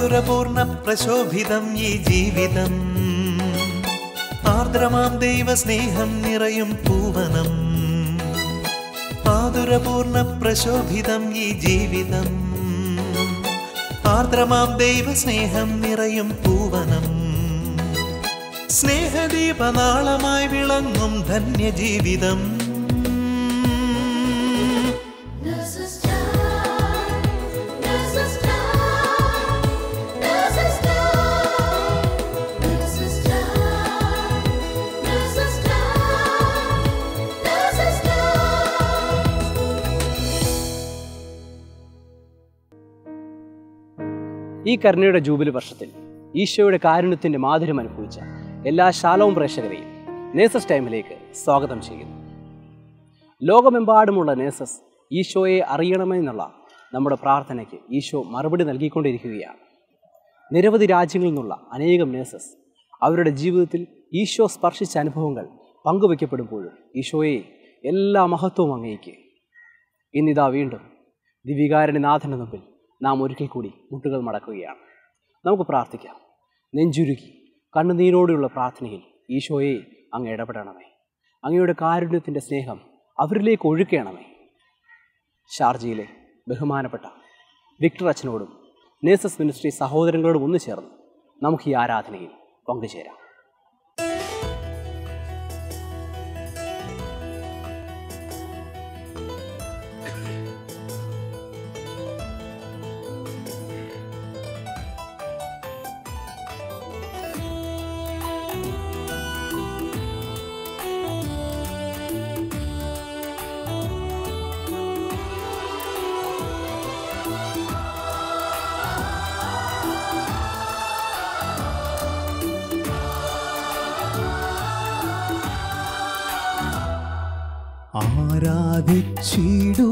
മാധുരപൂർണ്ണ പ്രശോഭിതം ഈ ജീവിതം, ആർദ്രമാം ദൈവസ്നേഹം നിറയും പൂവനം. മാധുരപൂർണ്ണ പ്രശോഭിതം ഈ ജീവിതം, ആർദ്രമാം ദൈവസ്നേഹം നിറയും പൂവനം. സ്നേഹദീപനാളമായി വിളങ്ങും ധന്യജീവിതം. ഈ കരുണയുടെ ജൂബിലി വർഷത്തിൽ ഈശോയുടെ കാരുണ്യത്തിൻ്റെ മാധുര്യം അനുഭവിച്ച എല്ലാ ശാലോം പ്രേക്ഷകരെയും നേഴ്സസ് ടൈമിലേക്ക് സ്വാഗതം ചെയ്യുന്നു. ലോകമെമ്പാടുമുള്ള നേഴ്സസ് ഈശോയെ അറിയണമെന്നുള്ള നമ്മുടെ പ്രാർത്ഥനയ്ക്ക് ഈശോ മറുപടി നൽകിക്കൊണ്ടിരിക്കുകയാണ്. നിരവധി രാജ്യങ്ങളിൽ നിന്നുള്ള അനേകം നേഴ്സസ് അവരുടെ ജീവിതത്തിൽ ഈശോ സ്പർശിച്ച അനുഭവങ്ങൾ പങ്കുവയ്ക്കപ്പെടുമ്പോഴും ഈശോയെ എല്ലാ മഹത്വവും അങ്ങേക്ക്. ഇന്നിതാ വീണ്ടും ദിവികാരുടെ നാഥൻ്റെ മുമ്പിൽ നാം ഒരിക്കൽ കൂടി മുട്ടുകൾ മടക്കുകയാണ്. നമുക്ക് പ്രാർത്ഥിക്കാം. നെഞ്ചുരുക്കി കണ്ണുനീരോടെയുള്ള പ്രാർത്ഥനയിൽ ഈശോയെ അങ്ങ് ഇടപെടണമേ. അങ്ങയുടെ കാരുണ്യത്തിൻ്റെ സ്നേഹം അവരിലേക്ക് ഒഴുക്കണമേ. ഷാർജയിലെ ബഹുമാനപ്പെട്ട വിക്ടർ അച്ഛനോടും നേഴ്സസ് മിനിസ്ട്രി സഹോദരങ്ങളോടും ഒന്നു ചേർന്ന് നമുക്ക് ഈ ആരാധനയിൽ പങ്കുചേരാം.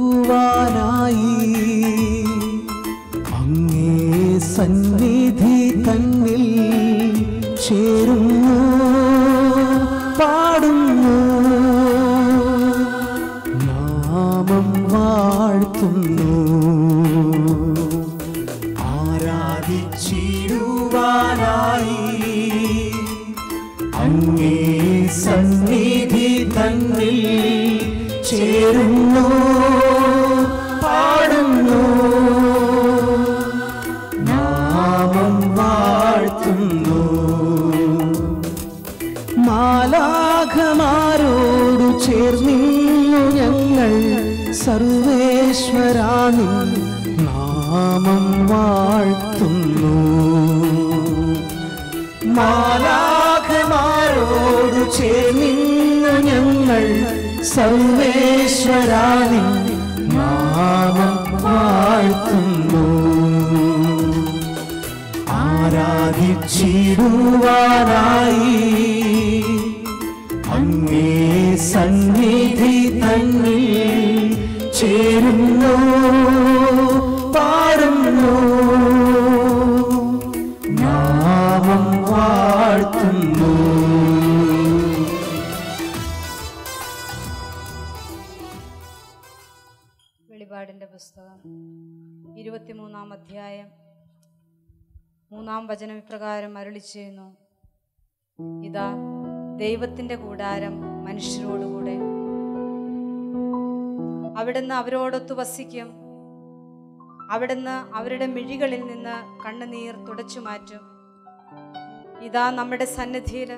ആരാധിച്ചിടുവാനായി അങ്ങേ സന്നിധി തന്നിൽ ചേരുന്നു, പാടുന്നു, നാമം വാഴ്ത്തുന്നു. ആരാധിച്ചിടുവാനായി അങ്ങേ സന്നിധി തന്നിൽ ചേരുന്നു, പാടുന്നു, നാമം വാഴ്ത്തുന്നു. മാലാഖമാരോടു ചേർന്നിന്നു ഞങ്ങൾ സർവേശ്വരാനി നാമം വാഴ്ത്തുന്നു. മാലാഖമാരോടു ചേർന്നിന്നു ഞങ്ങൾ സർവേശ്വരാനി നാമം വാഴ്ത്തുന്നു. ആരാധിച്ചിടുവാനായി അങ്ങേ സന്നിധി തന്നിൽ ചേരുന്നു, പാടുന്നു, നാമം വാഴ്ത്തുന്നു. വെളിപാടിൻ്റെ പുസ്തകം 23-ാം അധ്യായം 3-ാം വചനം ഇപ്രകാരം അരുളിച്ചെയ്യുന്നു: ഇതാ ദൈവത്തിൻ്റെ കൂടാരം മനുഷ്യരോടുകൂടെ, അവിടുന്ന് അവരോടൊത്തു വസിക്കും. അവിടുന്ന് അവരുടെ മിഴികളിൽ നിന്ന് കണ്ണുനീർ തുടച്ചു മാറ്റും. ഇതാ നമ്മുടെ സന്നിധിയിൽ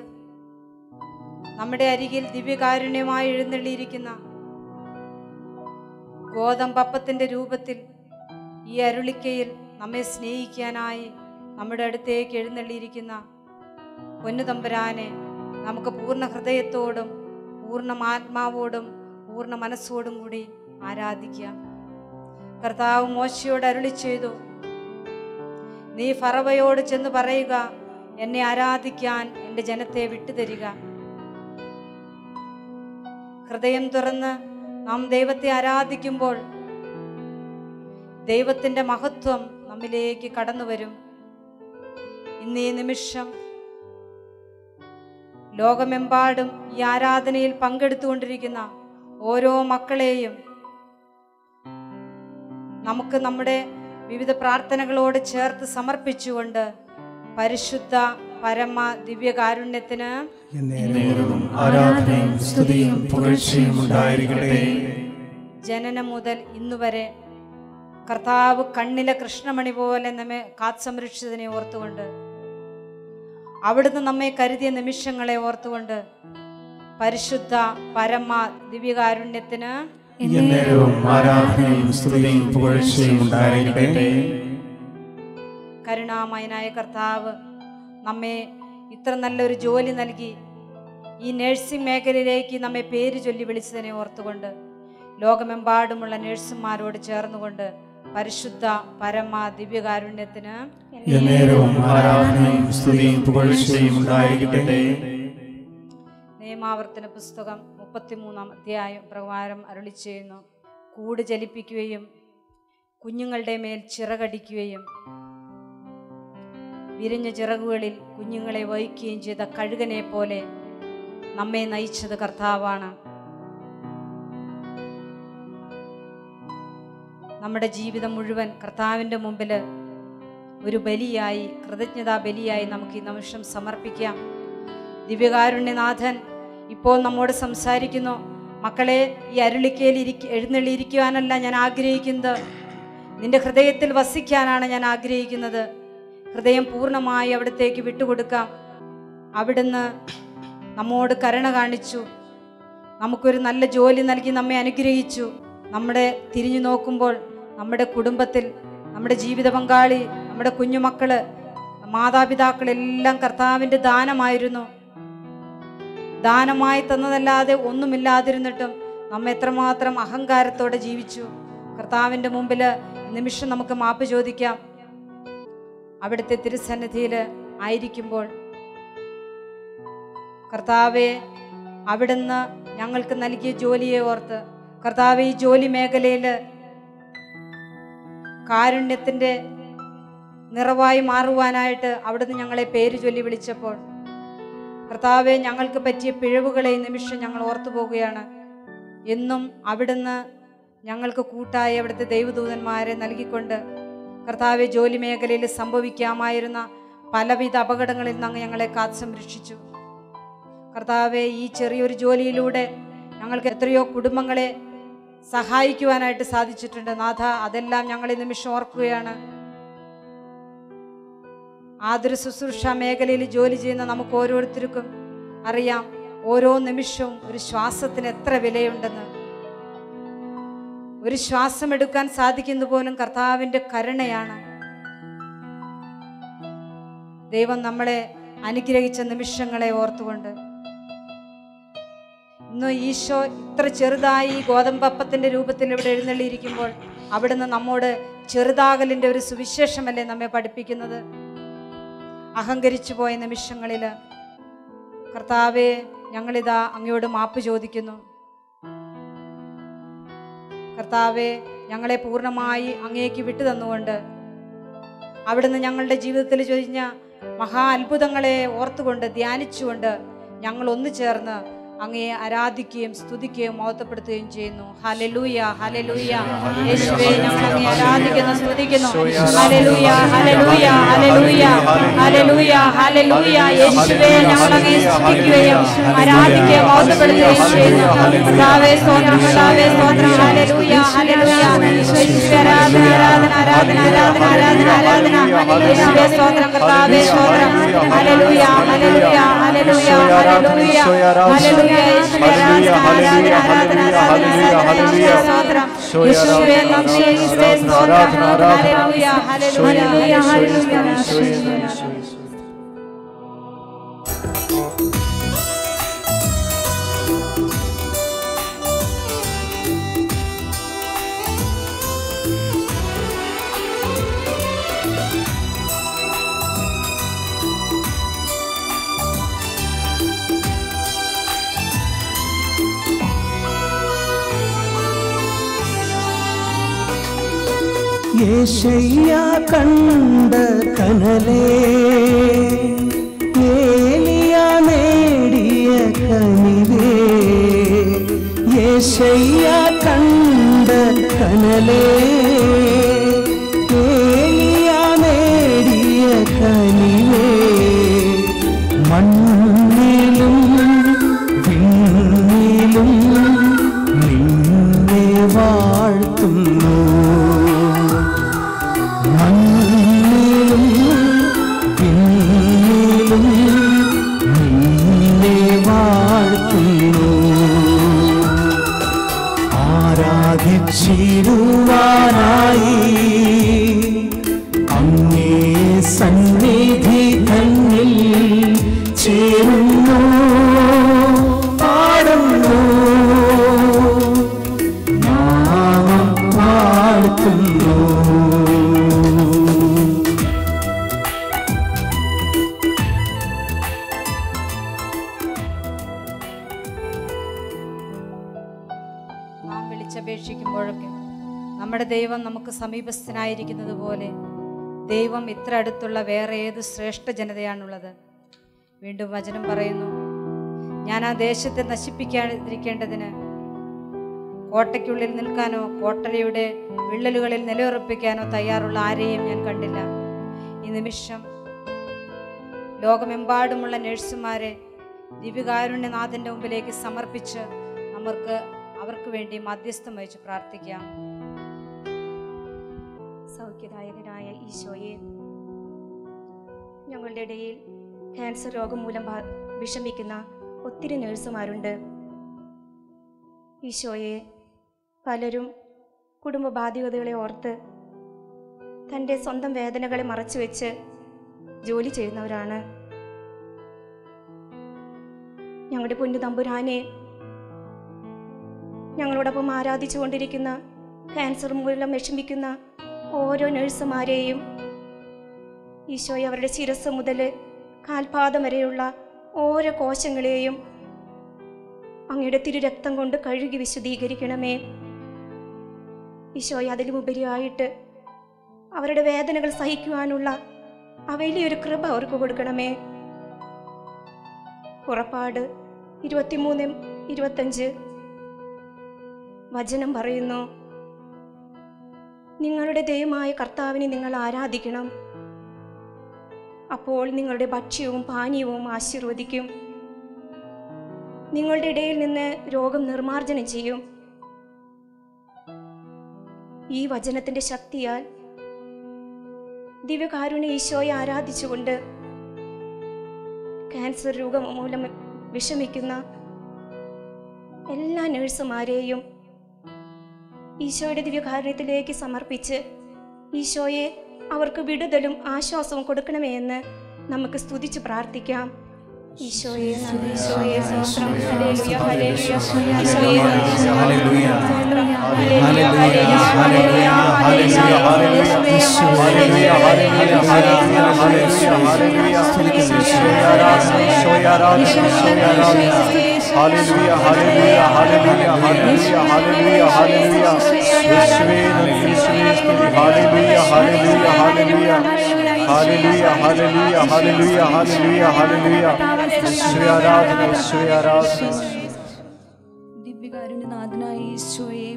നമ്മുടെ അരികിൽ ദിവ്യകാരുണ്യമായി എഴുന്നള്ളിയിരിക്കുന്ന ഗോതമ്പപ്പത്തിൻ്റെ രൂപത്തിൽ ഈ അരുളിക്കയിൽ നമ്മെ സ്നേഹിക്കാനായി നമ്മുടെ അടുത്തേക്ക് എഴുന്നള്ളിയിരിക്കുന്ന പൊന്നുതമ്പുരാനെ നമുക്ക് പൂർണ്ണ ഹൃദയത്തോടും പൂർണ്ണ ആത്മാവോടും പൂർണ്ണ മനസ്സോടും കൂടി ആരാധിക്കാം. കർത്താവ് മോശയോട് അരുളി ചെയ്തു: നീ ഫറവയോട് ചെന്ന് പറയുക, എന്നെ ആരാധിക്കാൻ എൻ്റെ ജനത്തെ വിട്ടുതരിക. ഹൃദയം തുറന്ന് നാം ദൈവത്തെ ആരാധിക്കുമ്പോൾ ദൈവത്തിൻ്റെ മഹത്വം നമ്മിലേക്ക് കടന്നു വരും. ഇന്ന് ഈ നിമിഷം ലോകമെമ്പാടും ഈ ആരാധനയിൽ പങ്കെടുത്തുകൊണ്ടിരിക്കുന്ന ഓരോ മക്കളെയും നമുക്ക് നമ്മുടെ വിവിധ പ്രാർത്ഥനകളോട് ചേർത്ത് സമർപ്പിച്ചുകൊണ്ട് പരിശുദ്ധ പരമ ദിവ്യകാരുണ്യത്തിന് ആരാധനയും സ്തുതിയും പുകഴ്ചയും ഉണ്ടായിരിക്കട്ടെ. ജനനം മുതൽ ഇന്നുവരെ കർത്താവ് കണ്ണിലെ കൃഷ്ണമണി പോലെ നമ്മെ കാത്സംരക്ഷിച്ചതിനെ ഓർത്തുകൊണ്ട്, അവിടുന്ന് നമ്മെ കരുതിയ നിമിഷങ്ങളെ ഓർത്തുകൊണ്ട് പരിശുദ്ധ പരമ ദിവ്യകാരുണ്യത്തിന് ആരാധനയും സ്തുതിയും പുകഴ്ചയും ഉണ്ടായിരിക്കട്ടെ. കരുണാമയനായ കർത്താവ് നമ്മെ ഇത്ര നല്ലൊരു ജോലി നൽകി ഈ നഴ്സിംഗ് മേഖലയിലേക്ക് നമ്മെ പേര് ചൊല്ലി വിളിച്ചതിനെ ഓർത്തുകൊണ്ട് ലോകമെമ്പാടുമുള്ള നഴ്സുമാരോട് ചേർന്നുകൊണ്ട് പരിശുദ്ധ പരമ ദിവ്യകാരുണ്യത്തിന് ആരാധനയും സ്തുതിയും പുകഴ്ചയും ഉണ്ടായിരിക്കട്ടെ. നിയമാവർത്തന പുസ്തകം 33-ാം അധ്യായം പ്രകാരം അരുളി ചെയ്യുന്നു: കൂട് ചലിപ്പിക്കുകയും കുഞ്ഞുങ്ങളുടെ മേൽ ചിറകടിക്കുകയും വിരിഞ്ഞ ചിറകുകളിൽ കുഞ്ഞുങ്ങളെ വഹിക്കുകയും ചെയ്ത കഴുകനെ പോലെ നമ്മെ നയിച്ചത് കർത്താവാണ്. നമ്മുടെ ജീവിതം മുഴുവൻ കർത്താവിൻ്റെ മുമ്പിൽ ഒരു ബലിയായി, കൃതജ്ഞതാ ബലിയായി നമുക്ക് ഈ നിമിഷം സമർപ്പിക്കാം. ദിവ്യകാരുണ്യനാഥൻ ഇപ്പോൾ നമ്മോട് സംസാരിക്കുന്നു: മക്കളെ, ഈ അരുളിക്കയിൽ എഴുന്നള്ളിയിരിക്കുവാനല്ല ഞാൻ ആഗ്രഹിക്കുന്നത്, നിന്റെ ഹൃദയത്തിൽ വസിക്കാനാണ് ഞാൻ ആഗ്രഹിക്കുന്നത്. ഹൃദയം പൂർണ്ണമായി അവിടത്തേക്ക് വിട്ടുകൊടുക്കാം. അവിടുന്ന് നമ്മോട് കരുണ കാണിച്ചു, നമുക്കൊരു നല്ല ജോലി നൽകി നമ്മെ അനുഗ്രഹിച്ചു. നമ്മുടെ തിരിഞ്ഞു നോക്കുമ്പോൾ നമ്മുടെ കുടുംബത്തിൽ നമ്മുടെ ജീവിത പങ്കാളി, നമ്മുടെ കുഞ്ഞുമക്കള്, മാതാപിതാക്കളെല്ലാം കർത്താവിൻ്റെ ദാനമായിരുന്നു. ദാനമായി തന്നതല്ലാതെ ഒന്നുമില്ലാതിരുന്നിട്ടും നമ്മെ എത്രമാത്രം അഹങ്കാരത്തോടെ ജീവിച്ചു. കർത്താവിൻ്റെ മുമ്പിൽ നിമിഷം നമുക്ക് മാപ്പ് ചോദിക്കാം. അവിടുത്തെ തിരുസന്നിധിയിൽ ആയിരിക്കുമ്പോൾ, കർത്താവെ, അവിടുന്ന് ഞങ്ങൾക്ക് നൽകിയ ജോലിയെ ഓർത്ത്, കർത്താവെ, ഈ ജോലി മേഖലയിൽ കാരുണ്യത്തിൻ്റെ നിറവായി മാറുവാനായിട്ട് അവിടുന്ന് ഞങ്ങളെ പേര് ചൊല്ലി വിളിച്ചപ്പോൾ, കർത്താവെ, ഞങ്ങൾക്ക് പറ്റിയ പിഴവുകളെ ഈ നിമിഷം ഞങ്ങൾ ഓർത്തു പോവുകയാണ്. എന്നും അവിടുന്ന് ഞങ്ങൾക്ക് കൂട്ടായി അവിടുത്തെ ദൈവദൂതന്മാരെ നൽകിക്കൊണ്ട്, കർത്താവെ, ജോലി മേഖലയിൽ സംഭവിക്കാമായിരുന്ന പലവിധ അപകടങ്ങളിൽ നിന്ന് ഞങ്ങളെ കാത്ത് സംരക്ഷിച്ചു. കർത്താവെ, ഈ ചെറിയൊരു ജോലിയിലൂടെ ഞങ്ങൾക്ക് എത്രയോ കുടുംബങ്ങളെ സഹായിക്കുവാനായിട്ട് സാധിച്ചിട്ടുണ്ട്. നാഥ, അതെല്ലാം ഞങ്ങൾ ഈ നിമിഷം ഓർക്കുകയാണ്. ആതുര ശുശ്രൂഷ മേഖലയിൽ ജോലി ചെയ്യുന്ന നമുക്ക് ഓരോരുത്തർക്കും അറിയാം, ഓരോ നിമിഷവും ഒരു ശ്വാസത്തിന് എത്ര വിലയുണ്ടെന്ന്. ഒരു ശ്വാസം എടുക്കാൻ സാധിക്കുന്ന പോലും കർത്താവിൻ്റെ കരുണയാണ്. ദൈവം നമ്മളെ അനുഗ്രഹിച്ച നിമിഷങ്ങളെ ഓർത്തുകൊണ്ട് ഇന്ന് ഈശോ ഇത്ര ചെറുതായി ഗോതമ്പപ്പത്തിൻ്റെ രൂപത്തിൽ ഇവിടെ എഴുന്നള്ളിയിരിക്കുമ്പോൾ അവിടുന്ന് നമ്മോട് ചെറുതാകലിൻ്റെ ഒരു സുവിശേഷമല്ലേ നമ്മെ പഠിപ്പിക്കുന്നത്. അഹങ്കരിച്ചു പോയ നിമിഷങ്ങളിൽ കർത്താവെ, ഞങ്ങളിതാ അങ്ങയോട് മാപ്പ് ചോദിക്കുന്നു. കർത്താവെ, ഞങ്ങളെ പൂർണ്ണമായി അങ്ങേക്ക് വിട്ടു തന്നുകൊണ്ട് അവിടുന്ന് ഞങ്ങളുടെ ജീവിതത്തിൽ ചൊരിഞ്ഞ മഹാ അത്ഭുതങ്ങളെ ഓർത്തുകൊണ്ട് ധ്യാനിച്ചുകൊണ്ട് ഞങ്ങൾ ഒന്നു ചേർന്ന് അങ്ങയെ ആരാധിക്കുകയും സ്തുതിക്കുകയും മഹത്വപ്പെടുത്തുകയും ചെയ്യുന്നു. Hallelujah, hallelujah. യേശുവേ, ഞങ്ങൾ അങ്ങയെ ആരാധിക്കുന്നു, സ്തുതിക്കുന്നു. ഹല്ലേലൂയ, ഹല്ലേലൂയ, ഹല്ലേലൂയ, ഹല്ലേലൂയ, ഹല്ലേലൂയ. യേശുവേ, ഞങ്ങൾ അങ്ങയെ സ്തുതിക്കുകയും ആരാധിക്കുകയും മഹത്വപ്പെടുത്തുകയും ചെയ്യുന്നു. കർത്താവേ, സ്തോത്രം, കർത്താവേ, സ്തോത്രം. ഹല്ലേലൂയ, ഹല്ലേലൂയ. യേശുവേ, ആരാധന, ആരാധന, ആരാധന, ആരാധന, ആരാധന, ആരാധന. യേശുവേ, സ്തോത്രം, കർത്താവേ, സ്തോത്രം. ഹല്ലേലൂയ, ഹല്ലേലൂയ, ഹല്ലേലൂയ, ഹല്ലേലൂയ, ഹല്ലേലൂയ. യേശുവേ, ആരാധന, ആരാധന, ആരാധന, ആരാധന, യേശുവേ, സ്തോത്രം. യേശുവേ, നന്ദി, യേശുവേ, സ്തോത്രം. ഹല്ലേലൂയ, ഹല്ലേലൂയ, ഹല്ലേലൂയ. യേശയ്യാ കണ്ട കനലേ, ഏലിയാ നേടിയ കനിവേ. യേശയ്യാ കണ്ട കനലേ, ദൈവം നമുക്ക് സമീപസ്ഥനായിരിക്കുന്നത് പോലെ ദൈവം ഇത്ര അടുത്തുള്ള വേറെ ഏത് ശ്രേഷ്ഠ ജനതയാണുള്ളത്? വീണ്ടും വചനം പറയുന്നു, ഞാൻ ആ ദേശത്തെ നശിപ്പിക്കാതിരിക്കേണ്ടതിന് കോട്ടയ്ക്കുള്ളിൽ നിൽക്കാനോ കോട്ടലയുടെ വിള്ളലുകളിൽ നിലയുറപ്പിക്കാനോ തയ്യാറുള്ള ആരെയും ഞാൻ കണ്ടില്ല. ഈ നിമിഷം ലോകമെമ്പാടുമുള്ള നഴ്സുമാരെ ദിവ്യകാരുണ്യനാഥൻ്റെ മുമ്പിലേക്ക് സമർപ്പിച്ച് അവർക്ക് വേണ്ടി മധ്യസ്ഥം വഹിച്ച് പ്രാർത്ഥിക്കാം. സൗഖ്യദായകനായ ഈശോയെ, ഞങ്ങളുടെ ഇടയിൽ ക്യാൻസർ രോഗം മൂലം വിഷമിക്കുന്ന ഒത്തിരി നഴ്സുമാരുണ്ട്. ഈശോയെ, പലരും കുടുംബ ബാധ്യതകളെ ഓർത്ത് തൻ്റെ സ്വന്തം വേദനകളെ മറച്ചുവെച്ച് ജോലി ചെയ്യുന്നവരാണ്. ഞങ്ങളുടെ പൊന്നു തമ്പുരാനെ, ഞങ്ങളോടൊപ്പം ആരാധിച്ചുകൊണ്ടിരിക്കുന്ന ക്യാൻസർ മൂലം വിഷമിക്കുന്ന ഓരോ നഴ്സുമാരെയും ഈശോയെ, അവരുടെ ശിരസ് മുതൽ കാൽപാദം വരെയുള്ള ഓരോ കോശങ്ങളെയും അങ്ങയുടെ തിരുരക്തം കൊണ്ട് കഴുകി വിശുദ്ധീകരിക്കണമേ. ഈശോയെ, അതിലുപരിയായിട്ട് അവരുടെ വേദനകൾ സഹിക്കുവാനുള്ള ആ വലിയൊരു കൃപ അവർക്ക് കൊടുക്കണമേ. പുറപ്പാട് 23:25 വചനം പറയുന്നു, നിങ്ങളുടെ ദൈവമായ കർത്താവിനെ നിങ്ങൾ ആരാധിക്കണം, അപ്പോൾ നിങ്ങളുടെ ഭക്ഷ്യവും പാനീയവും ആശീർവദിക്കും, നിങ്ങളുടെ ഇടയിൽ നിന്ന് രോഗം നിർമ്മാർജ്ജനം ചെയ്യും. ഈ വചനത്തിന്റെ ശക്തിയാൽ ദിവ്യകാരുണ്യ ഈശോയെ ആരാധിച്ചുകൊണ്ട് ക്യാൻസർ രോഗം മൂലം വിഷമിക്കുന്ന എല്ലാ നഴ്സുമാരെയും ഈശോയുടെ ദിവ്യകാരുണ്യത്തിലേക്ക് സമർപ്പിച്ച് ഈശോയെ അവർക്ക് വിടുതലും ആശ്വാസവും കൊടുക്കണമേ എന്ന് നമുക്ക് സ്തുതിച്ച് പ്രാർത്ഥിക്കാം. ഈശോയെ നന്ദി, ഈശോയെ സ്തോത്രം, ഹല്ലേലൂയ ഹല്ലേലൂയ, ഈശോയെ ഹല്ലേലൂയ സ്തോത്രം, ഹല്ലേലൂയ ഹല്ലേലൂയ ഹല്ലേലൂയ ഹല്ലേലൂയ ഹല്ലേലൂയ ഹല്ലേലൂയ ദിവ്യകാരുണ്യനാഥനായ ഈശോയെ,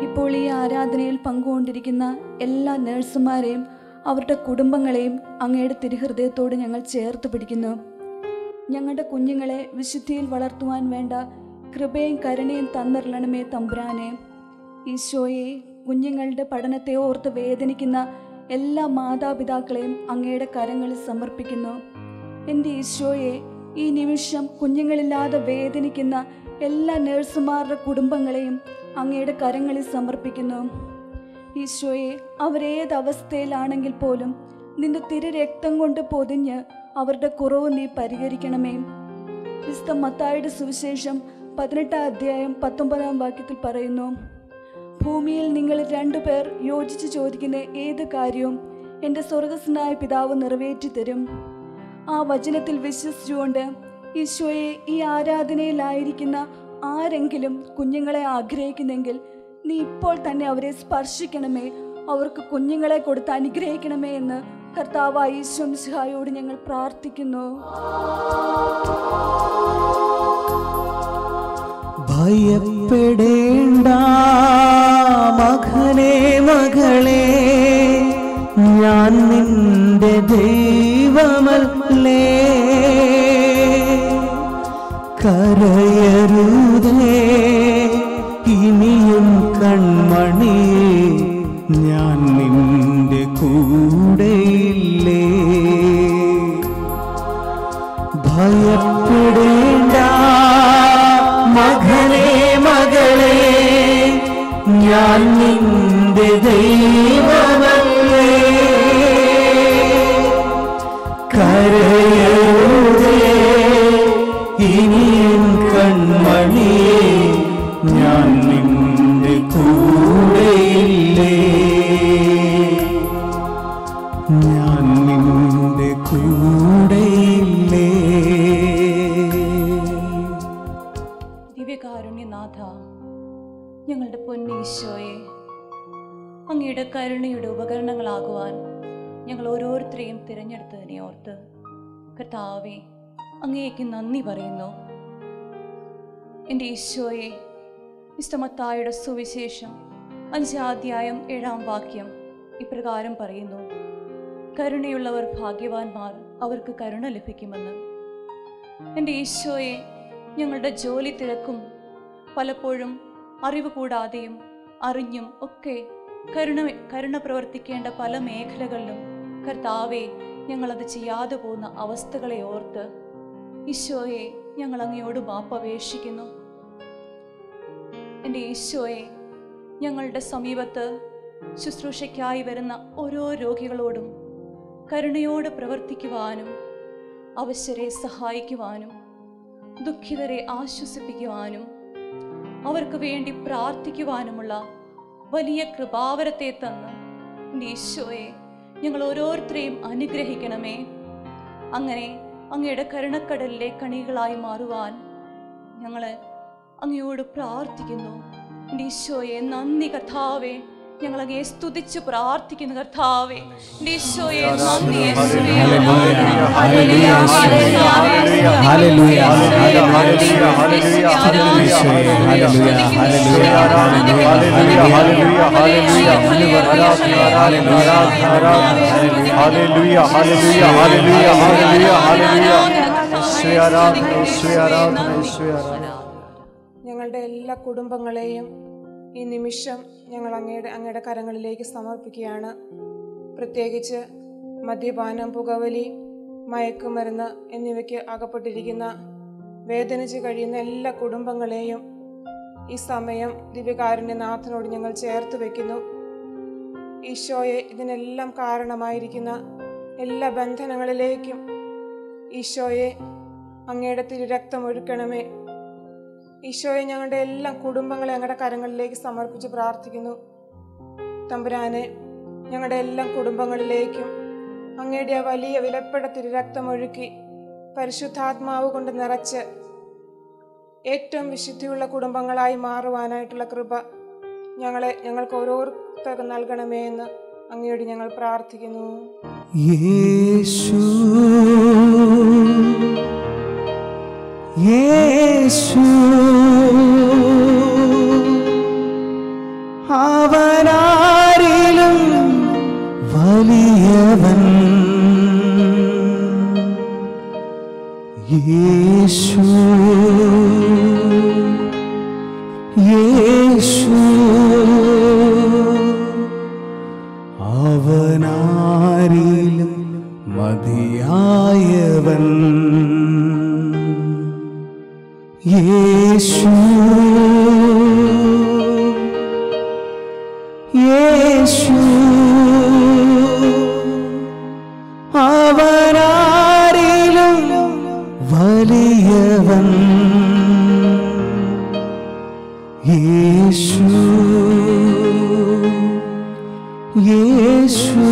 ഇപ്പോൾ ഈ ആരാധനയിൽ പങ്കുകൊണ്ടിരിക്കുന്ന എല്ലാ നഴ്സുമാരെയും അവരുടെ കുടുംബങ്ങളെയും അങ്ങയുടെ തിരുഹൃദയത്തോട് ഞങ്ങൾ ചേർത്ത് പിടിക്കുന്നു. ഞങ്ങളുടെ കുഞ്ഞുങ്ങളെ വിശുദ്ധിയിൽ വളർത്തുവാൻ വേണ്ട കൃപയും കരുണയും തന്നിരളണമേ തമ്പുരാനെ. ഈശോയെ, കുഞ്ഞുങ്ങളുടെ പഠനത്തെ ഓർത്ത് വേദനിക്കുന്ന എല്ലാ മാതാപിതാക്കളെയും അങ്ങയുടെ കരങ്ങളിൽ സമർപ്പിക്കുന്നു. എൻ്റെ ഈശോയെ, ഈ നിമിഷം കുഞ്ഞുങ്ങളില്ലാതെ വേദനിക്കുന്ന എല്ലാ നഴ്സുമാരുടെ കുടുംബങ്ങളെയും അങ്ങയുടെ കരങ്ങളിൽ സമർപ്പിക്കുന്നു. ഈശോയെ, അവരേതവസ്ഥയിലാണെങ്കിൽ പോലും നിന്റെ തിരുരക്തം കൊണ്ട് പൊതിഞ്ഞ് അവരുടെ കുറവ് നീ പരിഹരിക്കണമേ. വിശുദ്ധ മത്തായിയുടെ സുവിശേഷം 18:19 പറയുന്നു, ഭൂമിയിൽ നിങ്ങൾ 2 പേർ യോജിച്ച് ചോദിക്കുന്ന ഏത് കാര്യവും എൻ്റെ സ്വർഗസ്വനായ പിതാവ് നിറവേറ്റി തരും. ആ വചനത്തിൽ വിശ്വസിച്ചുകൊണ്ട് ഈശോയെ, ഈ ആരാധനയിലായിരിക്കുന്ന ആരെങ്കിലും കുഞ്ഞുങ്ങളെ ആഗ്രഹിക്കുന്നെങ്കിൽ നീ ഇപ്പോൾ തന്നെ അവരെ സ്പർശിക്കണമേ, അവർക്ക് കുഞ്ഞുങ്ങളെ കൊടുത്ത് അനുഗ്രഹിക്കണമേ എന്ന് കർത്താവായ ഈശോ മിശിഹായോട് ഞങ്ങൾ പ്രാർത്ഥിക്കുന്നു. ഭയപ്പെടേണ്ട മകനേ മകളേ, ഞാൻ നിന്റെ ദൈവമല്ലേ, കരയരുതേ ഇനിയും കൺമണി, ഞാൻ നിന്റെ കൂടെയില്ലേ. ഭയപ്പെടേണ്ട മകനേ മകളേ, ഞാൻ നിന്റെ ദൈവമല്ലേ, കരയരുതേ ഇനിയും കൺമണി, ഞാൻ നിന്റെ കൂടെയില്ലേ, ഞാൻ നിന്റെ കൂടെയില്ലേ. ദിവ്യകാരുണ്യനാഥ, ഞങ്ങളുടെ പൊന്നീശോയെ, അങ്ങയുടെ ഉപകരണങ്ങളാകുവാൻ ഞങ്ങൾ ഓരോരുത്തരെയും തിരഞ്ഞെടുത്തതിനെ ഓർത്ത് കർത്താവേ അങ്ങേക്ക് നന്ദി പറയുന്നു. എൻ്റെ ഈശോയെ, വിശുദ്ധ മത്തായിയുടെ സുവിശേഷം 5:7 ഇപ്രകാരം പറയുന്നു: കരുണയുള്ളവർ ഭാഗ്യവാന്മാർ, അവർക്ക് കരുണ ലഭിക്കുമെന്ന്. എൻ്റെ ഈശോയെ, ഞങ്ങളുടെ ജോലി തിരക്കും പലപ്പോഴും അറിവ് കൂടാതെയും അറിഞ്ഞും ഒക്കെ കരുണ പ്രവർത്തിക്കേണ്ട പല മേഖലകളിലും കർത്താവെ ഞങ്ങളത് ചെയ്യാതെ പോകുന്ന അവസ്ഥകളെ ഓർത്ത് ഈശോയെ ഞങ്ങൾ അങ്ങയോട് മാപ്പപേക്ഷിക്കുന്നു. എൻ്റെ ഈശോയെ, ഞങ്ങളുടെ സമീപത്ത് ശുശ്രൂഷയ്ക്കായി വരുന്ന ഓരോ രോഗികളോടും കരുണയോടെ പ്രവർത്തിക്കുവാനും അവശരെ സഹായിക്കുവാനും ദുഃഖിതരെ ആശ്വസിപ്പിക്കുവാനും അവർക്ക് വേണ്ടി പ്രാർത്ഥിക്കുവാനുമുള്ള വലിയ കൃപാവരത്തെ തന്ന് എൻ്റെ ഈശോയെ ഞങ്ങൾ ഓരോരുത്തരെയും അനുഗ്രഹിക്കണമേ. അങ്ങനെ അങ്ങയുടെ കരുണക്കടലിലെ കണികളായി മാറുവാൻ ഞങ്ങൾ അങ്ങയോട് പ്രാർത്ഥിക്കുന്നു. എൻ്റെ ഈശോയെ നന്ദി കർത്താവേ, ഞങ്ങൾ അങ്ങയെ സ്തുതിച്ച് പ്രാർത്ഥിക്കുന്നു കർത്താവേ. എൻ്റെ ഈശോയെ നന്ദി യേശുവേ. ഞങ്ങളുടെ എല്ലാ കുടുംബങ്ങളെയും ഈ നിമിഷം ഞങ്ങൾ അങ്ങയുടെ കരങ്ങളിലേക്ക് സമർപ്പിക്കുകയാണ്. പ്രത്യേകിച്ച് മദ്യപാനം, പുകവലി, മയക്കുമരുന്ന് എന്നിവയ്ക്ക് അകപ്പെട്ടിരിക്കുന്ന, വേദനിച്ച് കഴിയുന്ന എല്ലാ കുടുംബങ്ങളെയും ഈ സമയം ദിവ്യകാരുണ്യനാഥനോട് ഞങ്ങൾ ചേർത്ത് വയ്ക്കുന്നു. ഈശോയെ, ഇതിനെല്ലാം കാരണമായിരിക്കുന്ന എല്ലാ ബന്ധനങ്ങളിലേക്കും ഈശോയെ അങ്ങയുടെ തിരുരക്തം ഒഴുക്കണമേ. ഈശോയെ, ഞങ്ങളുടെ എല്ലാ കുടുംബങ്ങളെ അങ്ങയുടെ കരങ്ങളിലേക്ക് സമർപ്പിച്ച് പ്രാർത്ഥിക്കുന്നു. തമ്പുരാനെ, ഞങ്ങളുടെ എല്ലാ കുടുംബങ്ങളിലേക്കും അങ്ങയുടെ ആ വലിയ വിലപ്പെട്ട തിരുരക്തം ഒഴുക്കി പരിശുദ്ധാത്മാവ് കൊണ്ട് നിറച്ച് ഏറ്റവും വിശുദ്ധിയുള്ള കുടുംബങ്ങളായി മാറുവാനായിട്ടുള്ള കൃപ ഞങ്ങൾക്ക് ഓരോരുത്തർക്കും നൽകണമേ എന്ന് അങ്ങയോട് ഞങ്ങൾ പ്രാർത്ഥിക്കുന്നു. യേശു യേശു അവനാരിലും വലിയവൻ. യേശു യേശു അവനാരിലും മതിയായവൻ. യേശു യേശു അവനാരിലും വലിയവൻ. യേശു യേശു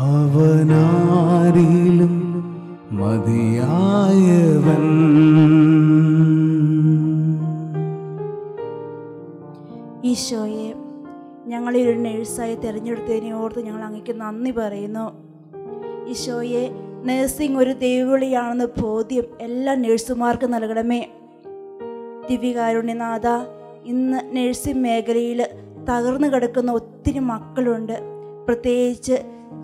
അവനാരിലും മതിയായവൻ. ഈശോയെ, ഞങ്ങളെ ഒരു നേഴ്സായി തിരഞ്ഞെടുത്തതിനെ ഓർത്ത് ഞങ്ങൾ അങ്ങേക്ക് നന്ദി പറയുന്നു. ഈശോയെ, നഴ്സിംഗ് ഒരു ദൈവവിളിയാണെന്ന് ബോധ്യം എല്ലാ നഴ്സുമാർക്കും നൽകണമേ. ദിവ്യകാരുണ്യനാഥ, ഇന്ന് നഴ്സിംഗ് മേഖലയിൽ തകർന്നു കിടക്കുന്ന ഒത്തിരി മക്കളുണ്ട്. പ്രത്യേകിച്ച്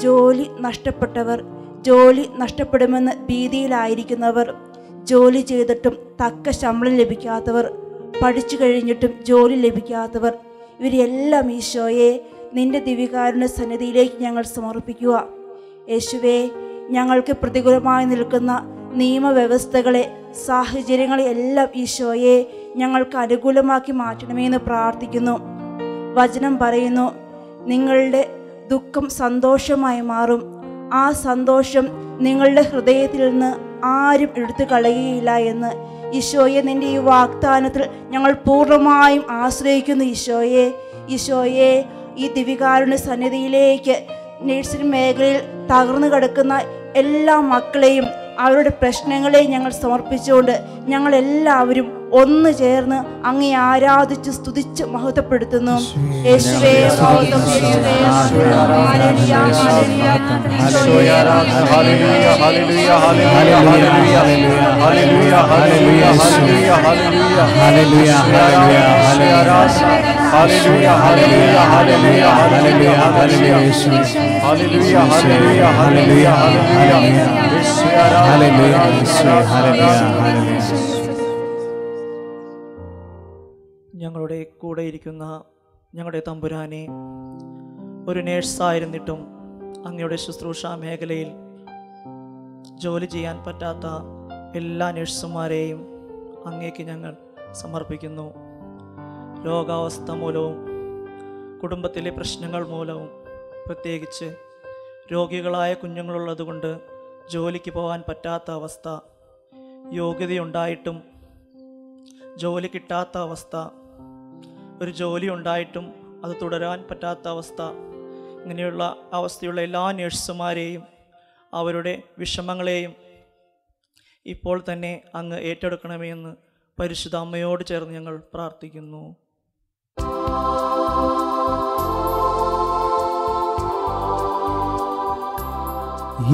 ജോലി നഷ്ടപ്പെട്ടവർ, ജോലി നഷ്ടപ്പെടുമെന്ന് ഭീതിയിലായിരിക്കുന്നവർ, ജോലി ചെയ്തിട്ടും തക്ക ശമ്പളം ലഭിക്കാത്തവർ, പഠിച്ചു കഴിഞ്ഞിട്ടും ജോലി ലഭിക്കാത്തവർ, ഇവരെല്ലാം ഈശോയെ നിൻ്റെ ദിവ്യകാരുണ്യ സന്നിധിയിലേക്ക് ഞങ്ങൾ സമർപ്പിക്കുക. യേശുവേ, ഞങ്ങൾക്ക് പ്രതികൂലമായി നിൽക്കുന്ന നിയമവ്യവസ്ഥകളെ, സാഹചര്യങ്ങളെ എല്ലാം ഈശോയെ ഞങ്ങൾക്ക് അനുകൂലമാക്കി മാറ്റണമെന്ന് പ്രാർത്ഥിക്കുന്നു. വചനം പറയുന്നു, നിങ്ങളുടെ ദുഃഖം സന്തോഷമായി മാറും. ആ സന്തോഷം നിങ്ങളുടെ ഹൃദയത്തിൽ നിന്ന് ആരും എടുത്തു കളയുകയില്ല എന്ന്. ഈശോയെ, നിൻ്റെ ഈ വാഗ്ദാനത്തിൽ ഞങ്ങൾ പൂർണ്ണമായും ആശ്രയിക്കുന്നു. ഈശോയെ ഈ ദിവ്യകാരുണ്യ സന്നിധിയിലേക്ക് നഴ്സിംഗ് മേഖലയിൽ തകർന്നു കിടക്കുന്ന എല്ലാ മക്കളെയും അവരുടെ പ്രശ്നങ്ങളെയും ഞങ്ങൾ സമർപ്പിച്ചുകൊണ്ട് ഞങ്ങളെല്ലാവരും ഒന്ന് ചേർന്ന് അങ്ങേ ആരാധിച്ച് സ്തുതിച്ച് മഹത്വപ്പെടുത്തുന്നു. യേശുവേ സ്തോത്രം, യേശുവേ സ്തോത്രം. ഹല്ലേലൂയ, ഹല്ലേലൂയ, ഈശോയെ ഹല്ലേലൂയ, ഹല്ലേലൂയ, ഹല്ലേലൂയ, ഹല്ലേലൂയ, ഹല്ലേലൂയ, ഹല്ലേലൂയ, ഹല്ലേലൂയ, ഹല്ലേലൂയ, ഹല്ലേലൂയ, ഹല്ലേലൂയ, ഹല്ലേലൂയ, ഹല്ലേലൂയ, ഹല്ലേലൂയ, ഹല്ലേലൂയ, ഹല്ലേലൂയ, ഹല്ലേലൂയ, ഞങ്ങളുടെ കൂടെ ഇരിക്കുന്ന ഞങ്ങളുടെ തമ്പുരാനെ, ഒരു നേഴ്സായിരുന്നിട്ടും അങ്ങയുടെ ശുശ്രൂഷ മേഖലയിൽ ജോലി ചെയ്യാൻ പറ്റാത്ത എല്ലാ നഴ്സുമാരെയും അങ്ങേക്ക് ഞങ്ങൾ സമർപ്പിക്കുന്നു. രോഗാവസ്ഥ മൂലവും കുടുംബത്തിലെ പ്രശ്നങ്ങൾ മൂലവും, പ്രത്യേകിച്ച് രോഗികളായ കുഞ്ഞുങ്ങളുള്ളതുകൊണ്ട് ജോലിക്ക് പോകാൻ പറ്റാത്ത അവസ്ഥ, യോഗ്യതയുണ്ടായിട്ടും ജോലി കിട്ടാത്ത അവസ്ഥ, ഒരു ജോലി ഉണ്ടായിട്ടും അത് തുടരാൻ പറ്റാത്ത അവസ്ഥ, ഇങ്ങനെയുള്ള അവസ്ഥയുള്ള എല്ലാ നഴ്സുമാരെയും അവരുടെ വിഷമങ്ങളെയും ഇപ്പോൾ തന്നെ അങ്ങ് ഏറ്റെടുക്കണമെന്ന് പരിശുദ്ധ അമ്മയോട് ചേർന്ന് ഞങ്ങൾ പ്രാർത്ഥിക്കുന്നു.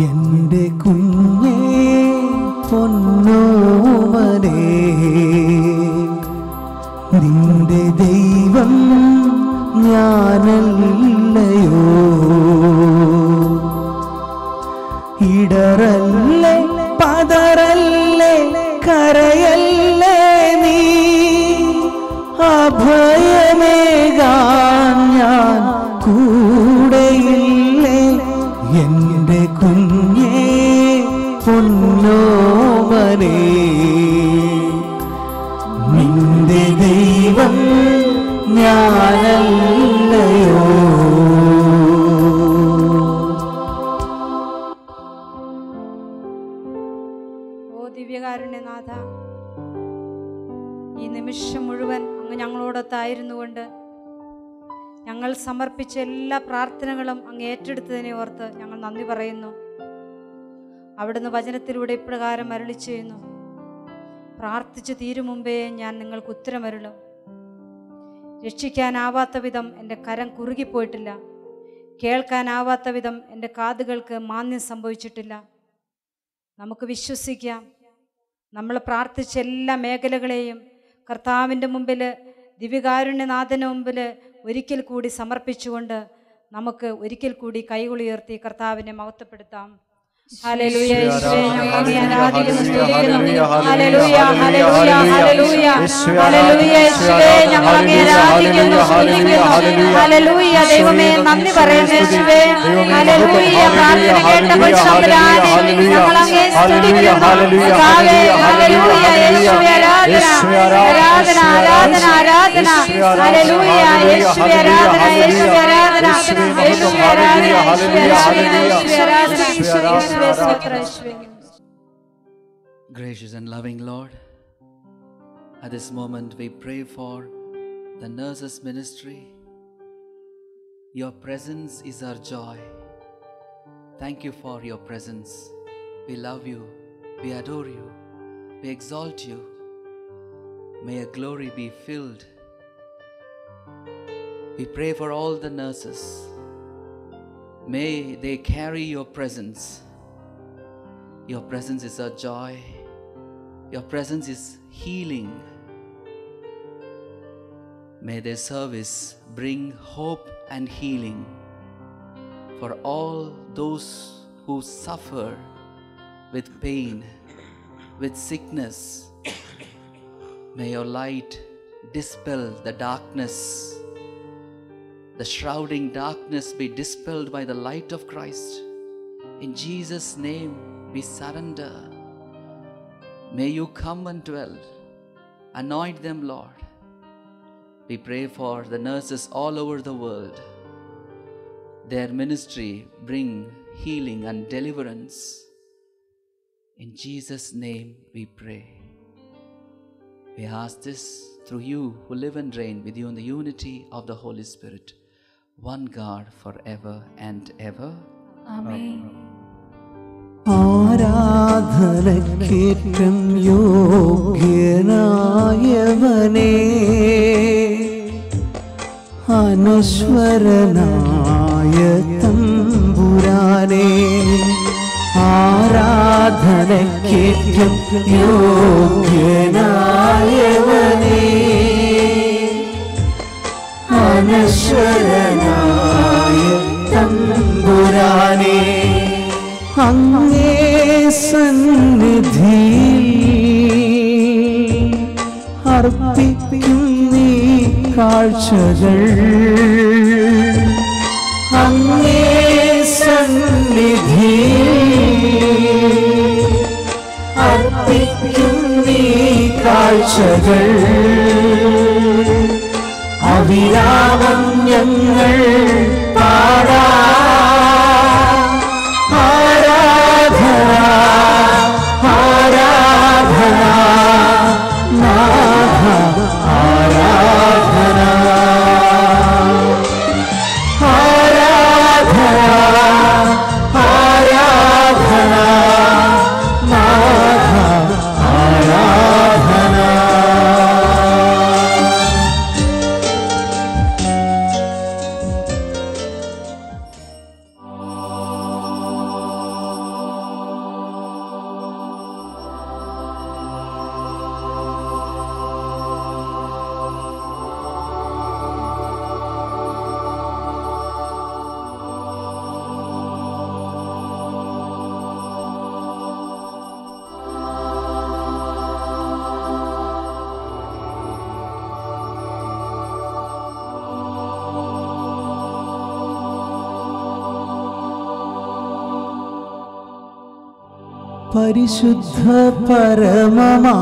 എന്റെ കുഞ്ഞേ പൊന്നോമനേ, നിന്റെ ദൈവം ഞാനല്ലയോ? ഇടറല്ലേ പതറല്ലേ കരയല്ലേ നീ, അഭയമേകാൻ ഞാൻ കൂടെയില്ലേ? എന്റെ കുഞ്ഞേ പൊന്നോമനേ, നിന്റെ ദൈവം ഞാനല്ലയോ? ഓ ദിവ്യകാരുണ്യനാഥ, ഈ നിമിഷം മുഴുവൻ അങ്ങ് ഞങ്ങളോടൊത്തായിരുന്നുകൊണ്ട് ഞങ്ങൾ സമർപ്പിച്ച എല്ലാ പ്രാർത്ഥനകളും അങ്ങ് ഏറ്റെടുത്തതിനെ ഓർത്ത് ഞങ്ങൾ നന്ദി പറയുന്നു. അവിടുന്ന് വചനത്തിലൂടെ ഇപ്രകാരം അരുളി ചെയ്യുന്നു: പ്രാർത്ഥിച്ചു തീരും മുമ്പേ ഞാൻ നിങ്ങൾക്ക് ഉത്തരമരുളും. രക്ഷിക്കാനാവാത്ത വിധം എൻ്റെ കരം കുറുകിപ്പോയിട്ടില്ല, കേൾക്കാനാവാത്ത വിധം എൻ്റെ കാതുകൾക്ക് മാന്യം സംഭവിച്ചിട്ടില്ല. നമുക്ക് വിശ്വസിക്കാം, നമ്മൾ പ്രാർത്ഥിച്ച എല്ലാ മേഖലകളെയും കർത്താവിൻ്റെ മുമ്പിൽ, ദിവ്യകാരുണ്യനാഥന് മുമ്പിൽ ഒരിക്കൽ കൂടി സമർപ്പിച്ചുകൊണ്ട് നമുക്ക് ഒരിക്കൽ കൂടി കൈകളുയർത്തി കർത്താവിനെ മഹത്വപ്പെടുത്താം. ഹല്ലേലൂയ, യേശുവേ ഞങ്ങൾ അങ്ങയെ ആരാധിക്കുന്നു, സ്തുതിക്കുന്നു. ഹല്ലേലൂയ, ഹല്ലേലൂയ, ഹല്ലേലൂയ, ഹല്ലേലൂയ, യേശുവേ ഞങ്ങൾ അങ്ങയെ ആരാധിക്കുന്നു, സ്തുതിക്കുന്നു. ഹല്ലേലൂയ, ദൈവമേ നന്ദി പറയുന്നു യേശുവേ. ഹല്ലേലൂയ, പ്രാർത്ഥന കേട്ടപ്പോൾ തമ്പുരാനെ ഞങ്ങൾ അങ്ങയെ സ്തുതിക്കുന്നു. കർത്താവേ, ഹല്ലേലൂയ, യേശുവേ ആരാധന, ആരാധന, ആരാധന, ആരാധന. ഹല്ലേലൂയ, യേശുവേ ആരാധന, യേശുവേ ആരാധന, യേശുവേ ആരാധന, യേശുവേ ആരാധന, യേശുവേ ആരാധന. Gracious and loving Lord, at this moment we pray for the nurses' ministry. Your presence is our joy. Thank you for your presence. We love you, we adore you, we exalt you. May your glory be filled. We pray for all the nurses. May they carry your presence. Your presence is our joy. Your presence is healing. May their service bring hope and healing for all those who suffer with pain, with sickness. May your light dispel the darkness. The shrouding darkness be dispelled by the light of Christ. In Jesus' name we surrender. May you come and dwell. Anoint them, Lord. We pray for the nurses all over the world. Their ministry bring healing and deliverance. In Jesus' name we pray. We ask this through you who live and reign with you in the unity of the Holy Spirit, one God forever and ever. Amen. ആരാ ആരാധനക്കേറ്റം യോഗ്യനായവനേ, അനശ്വരനായ തമ്പുരാനേ, ആരാധനക്കേറ്റം യോഗ്യനായവനേ, അനശ്വരനായ തമ്പുരാനേ, അങ്ങേ സന്നിധിയിൽ അർപ്പിക്കും നീ കാഴ്ചകൾ, അങ്ങേ സന്നിധിയിൽ അർപ്പിക്കും നീ കാഴ്ചകൾ, അവിരാമം ഞങ്ങൾ പാടാ പരിശുദ്ധ പരമമാ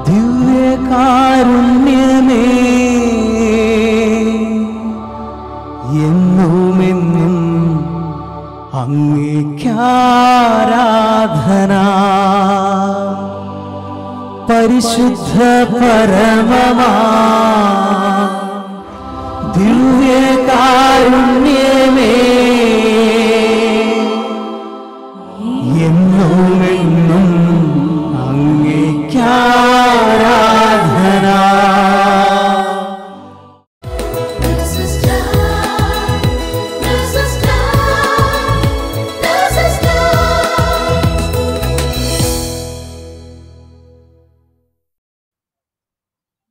ദിവ്യകാരുണ്യമേ, എന്നുമെന്നും അങ്ങേക്കാരാധന. പരിശുദ്ധ പരമമാ ദിവ്യകാരുണ്യമേ, എന്നുമെന്നും അങ്ങേക്കാരാധന.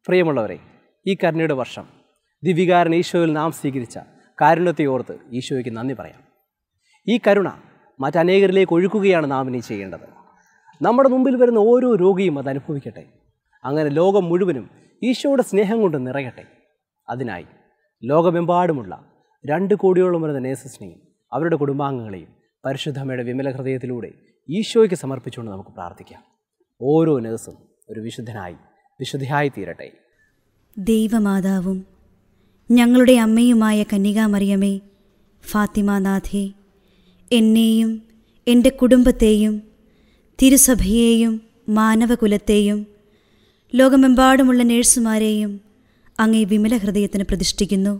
പ്രിയമുള്ളവരെ, ഈ കരുണയുടെ വർഷം ദിവികാരൻ ഈശോയിൽ നാം സ്വീകരിച്ച കാരുണ്യത്തെ ഓർത്ത് ഈശോയ്ക്ക് നന്ദി പറയാം. ഈ കരുണ മറ്റനേകരിലേക്ക് ഒഴുക്കുകയാണ് നാം ഇനി ചെയ്യേണ്ടത്. നമ്മുടെ മുമ്പിൽ വരുന്ന ഓരോ രോഗിയും അത് അനുഭവിക്കട്ടെ. അങ്ങനെ ലോകം മുഴുവനും ഈശോയുടെ സ്നേഹം കൊണ്ട് നിറയട്ടെ. അതിനായി ലോകമെമ്പാടുമുള്ള 2 കോടിയോളം വരുന്ന നേഴ്സസിനെയും അവരുടെ കുടുംബാംഗങ്ങളെയും പരിശുദ്ധമ്മയുടെ വിമല ഹൃദയത്തിലൂടെ ഈശോയ്ക്ക് സമർപ്പിച്ചുകൊണ്ട് നമുക്ക് പ്രാർത്ഥിക്കാം. ഓരോ നേഴ്സും ഒരു വിശുദ്ധിയായി തീരട്ടെ. ദൈവമാതാവും ഞങ്ങളുടെ അമ്മയുമായ കന്യകാമറിയമേ, ഫാത്തിമാനാഥേ, എന്നെയും എൻ്റെ കുടുംബത്തെയും തിരുസഭയെയും മാനവകുലത്തെയും ലോകമെമ്പാടുമുള്ള നേഴ്സുമാരെയും അങ്ങേ വിമല ഹൃദയത്തിന് പ്രതിഷ്ഠിക്കുന്നു.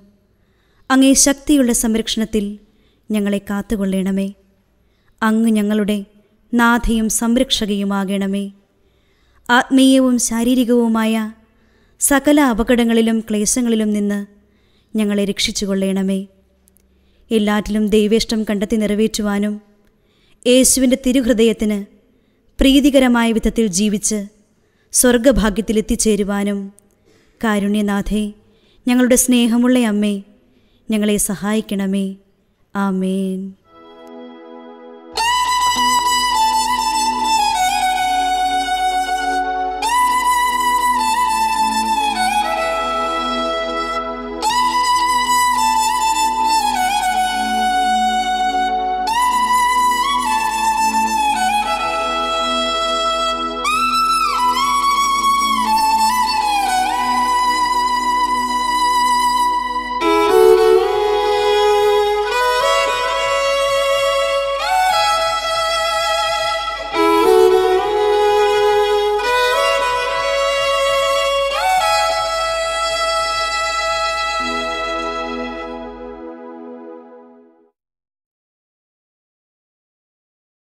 അങ്ങേ ശക്തിയുള്ള സംരക്ഷണത്തിൽ ഞങ്ങളെ കാത്തുകൊള്ളണമേ. അങ്ങ് ഞങ്ങളുടെ നാഥയും സംരക്ഷകയുമാകണമേ. ആത്മീയവും ശാരീരികവുമായ സകല അപകടങ്ങളിലും ക്ലേശങ്ങളിലും നിന്ന് ഞങ്ങളെ രക്ഷിച്ചുകൊള്ളണമേ. എല്ലാറ്റിലും ദൈവേഷ്ടം കണ്ടെത്തി നിറവേറ്റുവാനും യേശുവിൻ്റെ തിരുഹൃദയത്തിന് പ്രീതികരമായ വിധത്തിൽ ജീവിച്ച് സ്വർഗഭാഗ്യത്തിലെത്തിച്ചേരുവാനും കാരുണ്യനാഥേ, ഞങ്ങളുടെ സ്നേഹമുള്ള അമ്മേ, ഞങ്ങളെ സഹായിക്കണമേ. ആമേൻ.